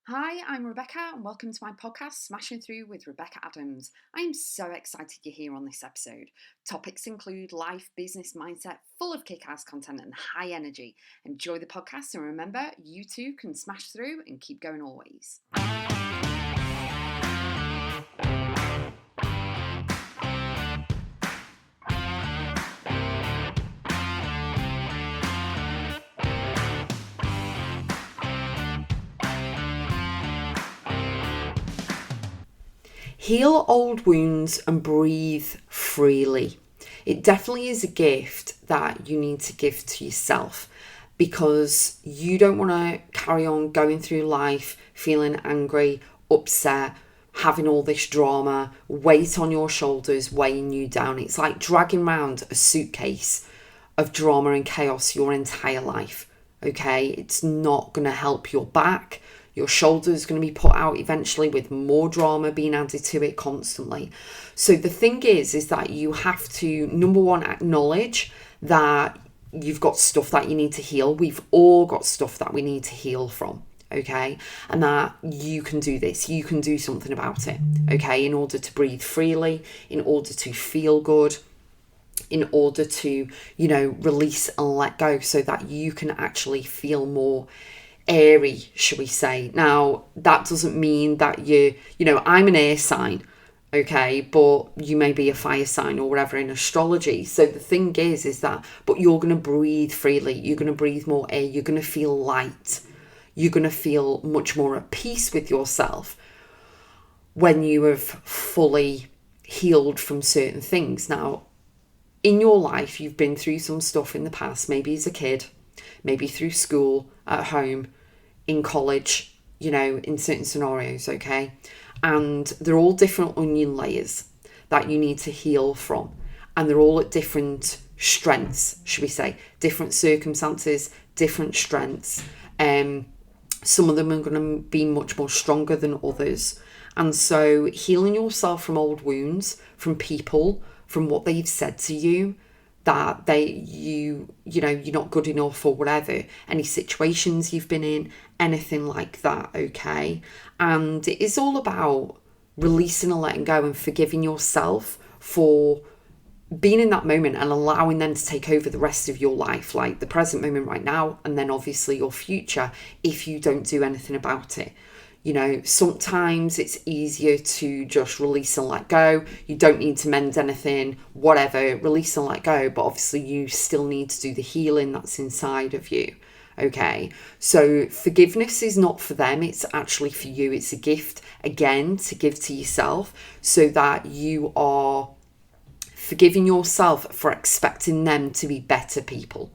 Hi, I'm Rebecca, and welcome to my podcast, Smashing Through with Rebecca Adams. I am so excited you're here on this episode. Topics include life, business, mindset, full of kick-ass content and high energy. Enjoy the podcast, and remember, you too can smash through and keep going always. Heal old wounds and breathe freely. It definitely is a gift that you need to give to yourself because you don't want to carry on going through life feeling angry, upset, having all this drama, weight on your shoulders, weighing you down. It's like dragging around a suitcase of drama and chaos your entire life. Okay, it's not going to help your back. Your shoulder's going to be put out eventually with more drama being added to it constantly. So the thing is that you have to, number one, acknowledge that you've got stuff that you need to heal. We've all got stuff that we need to heal from. Okay, and that you can do this, you can do something about it. Okay, in order to breathe freely, in order to feel good, in order to, release and let go so that you can actually feel more airy, shall we say. Now, that doesn't mean that I'm an air sign, okay, but you may be a fire sign or whatever in astrology. So the thing is that, but you're going to breathe freely, you're going to breathe more air, you're going to feel light, you're going to feel much more at peace with yourself when you have fully healed from certain things. Now, in your life, you've been through some stuff in the past, maybe as a kid, maybe through school, at home, in college, in certain scenarios, okay? And they're all different onion layers that you need to heal from. And they're all at different strengths, should we say, different circumstances, different strengths. Some of them are going to be much more stronger than others. And so healing yourself from old wounds, from people, from what they've said to you, that you're not good enough or whatever, any situations you've been in, anything like that, okay? And it is all about releasing and letting go and forgiving yourself for being in that moment and allowing them to take over the rest of your life, like the present moment right now, and then obviously your future if you don't do anything about it. Sometimes it's easier to just release and let go. You don't need to mend anything, whatever, release and let go. But obviously you still need to do the healing that's inside of you. Okay, so forgiveness is not for them. It's actually for you. It's a gift, again, to give to yourself so that you are forgiving yourself for expecting them to be better people.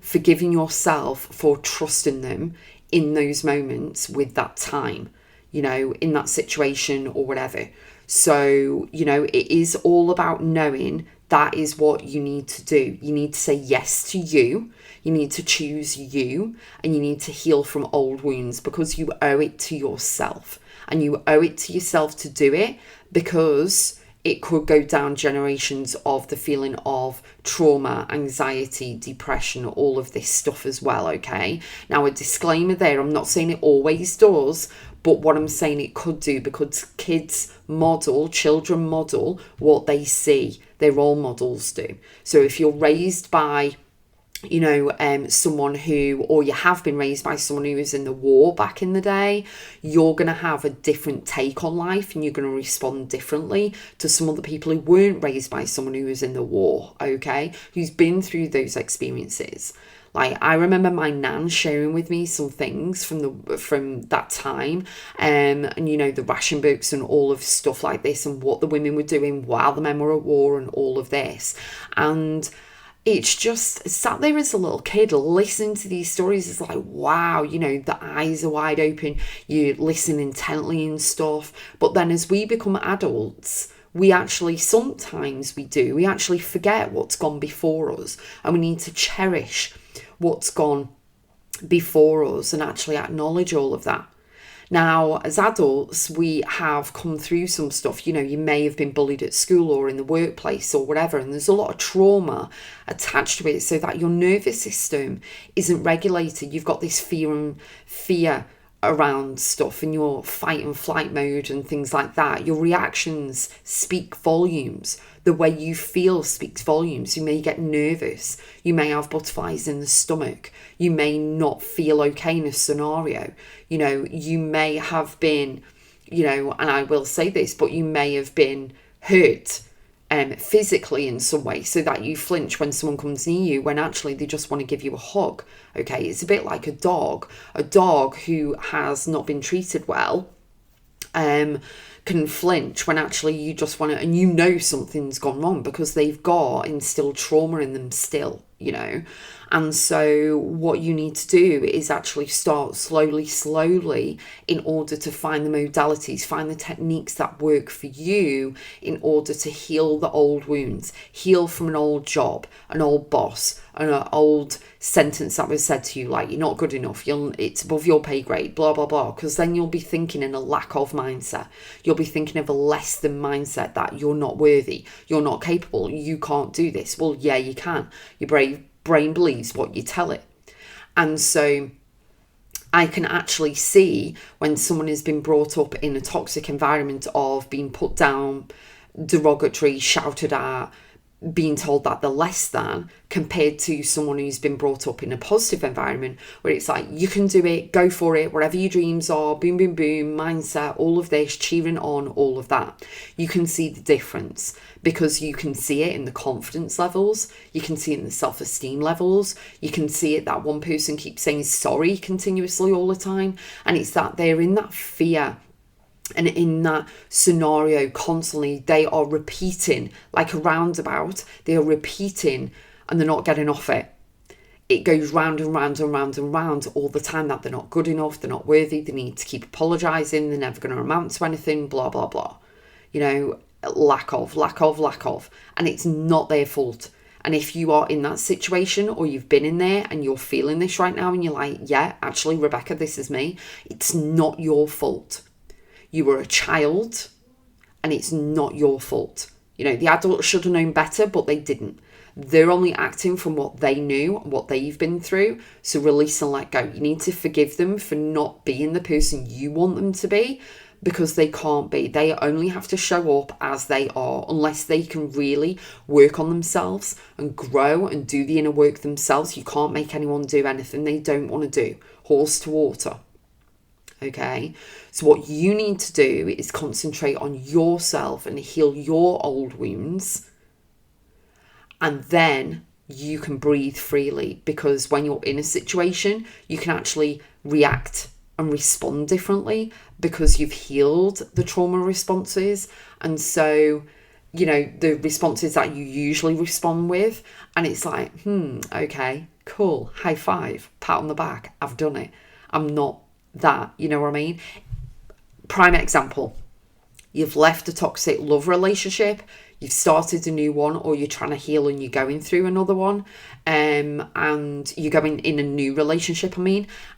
Forgiving yourself for trusting them in those moments with that time, in that situation or whatever. So, it is all about knowing that is what you need to do. You need to say yes to you. You need to choose you, and you need to heal from old wounds because you owe it to yourself. And you owe it to yourself to do it because it could go down generations of the feeling of trauma, anxiety, depression, all of this stuff as well, okay? Now, a disclaimer there, I'm not saying it always does, but what I'm saying it could do because children model what they see. Their role models do. So if you're raised by someone who, or you have been raised by someone who was in the war back in the day, you're going to have a different take on life and you're going to respond differently to some of the people who weren't raised by someone who was in the war, okay, who's been through those experiences. Like, I remember my nan sharing with me some things from that time, and the ration books and all of stuff like this and what the women were doing while the men were at war and all of this. And it's just sat there as a little kid listening to these stories. It's like, wow, the eyes are wide open. You listen intently and stuff. But then as we become adults, we actually forget what's gone before us. And we need to cherish what's gone before us and actually acknowledge all of that. Now, as adults, we have come through some stuff. You may have been bullied at school or in the workplace or whatever, and there's a lot of trauma attached to it so that your nervous system isn't regulated. You've got this fear around stuff in your fight and flight mode and things like that, your reactions speak volumes. The way you feel speaks volumes. You may get nervous. You may have butterflies in the stomach. You may not feel okay in a scenario. You may have been, and I will say this, but you may have been hurt physically in some way, so that you flinch when someone comes near you when actually they just want to give you a hug. Okay, it's a bit like a dog who has not been treated well can flinch when actually you just want to, and something's gone wrong because they've got instilled trauma in them still. And so what you need to do is actually start slowly in order to find the modalities, find the techniques that work for you in order to heal the old wounds, heal from an old job, an old boss, an old sentence that was said to you, like you're not good enough, it's above your pay grade, blah, blah, blah. Because then you'll be thinking in a lack of mindset. You'll be thinking of a less than mindset, that you're not worthy, you're not capable, you can't do this. Well, yeah, you can. Your brain believes what you tell it. And so I can actually see when someone has been brought up in a toxic environment of being put down, derogatory, shouted at, being told that they're less than, compared to someone who's been brought up in a positive environment where it's like, you can do it, go for it, whatever your dreams are, boom, boom, boom, mindset, all of this, cheering on, all of that. You can see the difference because you can see it in the confidence levels, you can see it in the self-esteem levels, you can see it that one person keeps saying sorry continuously all the time, and it's that they're in that fear. And in that scenario, constantly, they are repeating, like a roundabout, they are repeating and they're not getting off it. It goes round and round and round and round all the time, that they're not good enough, they're not worthy, they need to keep apologising, they're never going to amount to anything, blah, blah, blah. Lack of. And it's not their fault. And if you are in that situation or you've been in there and you're feeling this right now and you're like, yeah, actually, Rebecca, this is me, it's not your fault. You were a child and it's not your fault. The adults should have known better, but they didn't. They're only acting from what they knew, what they've been through. So release and let go. You need to forgive them for not being the person you want them to be, because they can't be. They only have to show up as they are, unless they can really work on themselves and grow and do the inner work themselves. You can't make anyone do anything they don't want to do. Horse to water. Okay, so what you need to do is concentrate on yourself and heal your old wounds, and then you can breathe freely, because when you're in a situation you can actually react and respond differently because you've healed the trauma responses. And so the responses that you usually respond with, and it's like, okay, cool, high five, pat on the back, I've done it, I'm not that, you know what I mean? Prime example, you've left a toxic love relationship, you've started a new one, or you're trying to heal and you're going through another one, and you're going in a new relationship,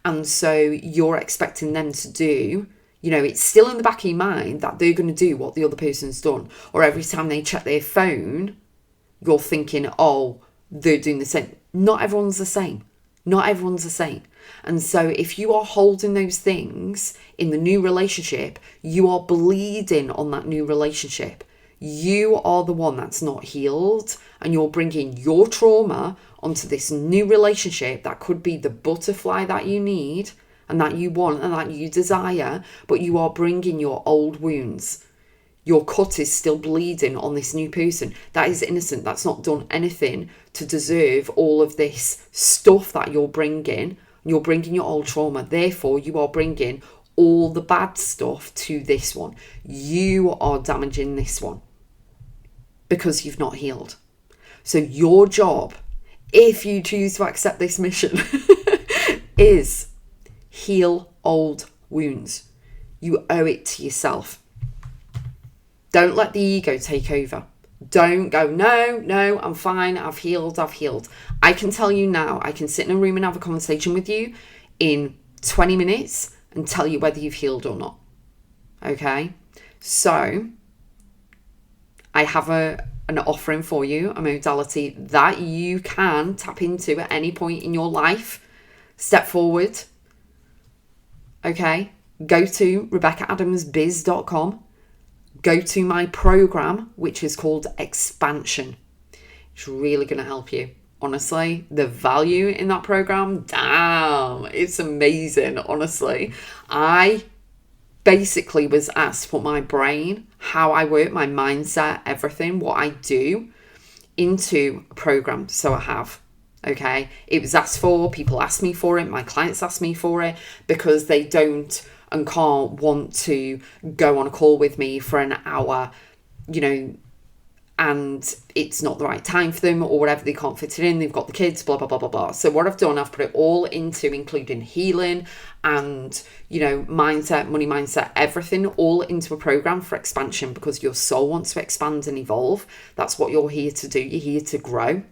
and so you're expecting them to do, it's still in the back of your mind that they're going to do what the other person's done, or every time they check their phone, you're thinking, oh, they're doing the same. Not everyone's the same. And so if you are holding those things in the new relationship, you are bleeding on that new relationship. You are the one that's not healed, and you're bringing your trauma onto this new relationship that could be the butterfly that you need and that you want and that you desire, but you are bringing your old wounds. Your cut is still bleeding on this new person that is innocent, that's not done anything to deserve all of this stuff that you're bringing. You're bringing your old trauma. Therefore, you are bringing all the bad stuff to this one. You are damaging this one because you've not healed. So your job, if you choose to accept this mission, is heal old wounds. You owe it to yourself. Don't let the ego take over. Don't go, no, I'm fine, I've healed. I can tell you now, I can sit in a room and have a conversation with you in 20 minutes and tell you whether you've healed or not. Okay? So, I have an offering for you, a modality that you can tap into at any point in your life. Step forward. okay, go to RebeccaAdamsBiz.com, go to my program, which is called Expansion. It's really going to help you. Honestly, the value in that program, damn, it's amazing. Honestly, I basically was asked to put my brain, how I work, my mindset, everything, what I do into a program. So I have. Okay, it was asked for, people asked me for it, my clients asked me for it because they don't and can't want to go on a call with me for an hour, you know, and it's not the right time for them or whatever, they can't fit it in, they've got the kids, blah, blah, blah, blah, blah. So what I've done, I've put it all into including healing and, you know, mindset, money mindset, everything all into a program for expansion because your soul wants to expand and evolve. That's what you're here to do. You're here to grow.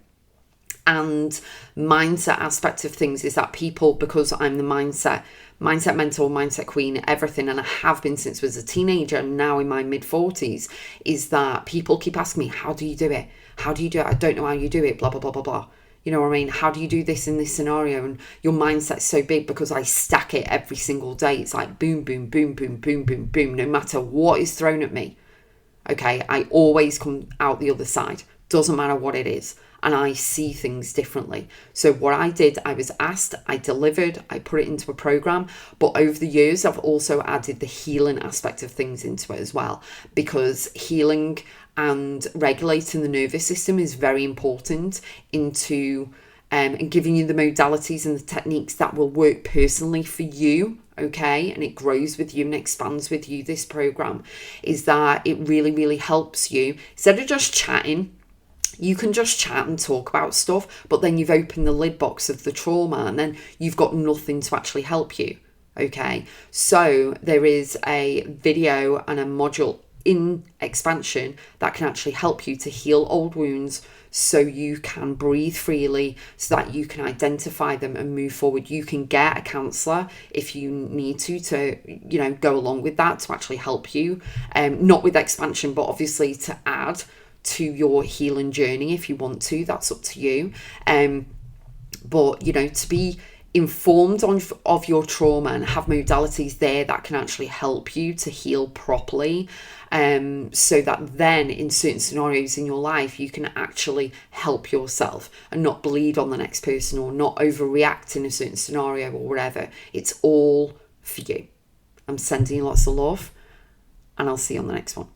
And mindset aspect of things is that people, because I'm the mindset mentor, mindset queen, everything, and I have been since I was a teenager and now in my mid-40s, is that people keep asking me, how do you do it? How do you do it? I don't know how you do it, blah, blah, blah, blah, blah. You know what I mean? How do you do this in this scenario? And your mindset's so big because I stack it every single day. It's like boom, boom, boom, boom, boom, boom, boom. No matter what is thrown at me, okay, I always come out the other side. Doesn't matter what it is. And I see things differently. So what I did, I was asked, I delivered, I put it into a program. But over the years, I've also added the healing aspect of things into it as well, because healing and regulating the nervous system is very important into and giving you the modalities and the techniques that will work personally for you. Okay, and it grows with you and expands with you. This program is that it really, really helps you instead of just chatting. You can just chat and talk about stuff, but then you've opened the lid box of the trauma and then you've got nothing to actually help you. Okay, so there is a video and a module in expansion that can actually help you to heal old wounds so you can breathe freely, so that you can identify them and move forward. You can get a counsellor if you need to you know, go along with that to actually help you, not with expansion, but obviously to add to your healing journey if you want to. That's up to you. But you know, to be informed of your trauma and have modalities there that can actually help you to heal properly, so that then in certain scenarios in your life you can actually help yourself and not bleed on the next person or not overreact in a certain scenario or whatever. It's all for you. I'm sending you lots of love and I'll see you on the next one.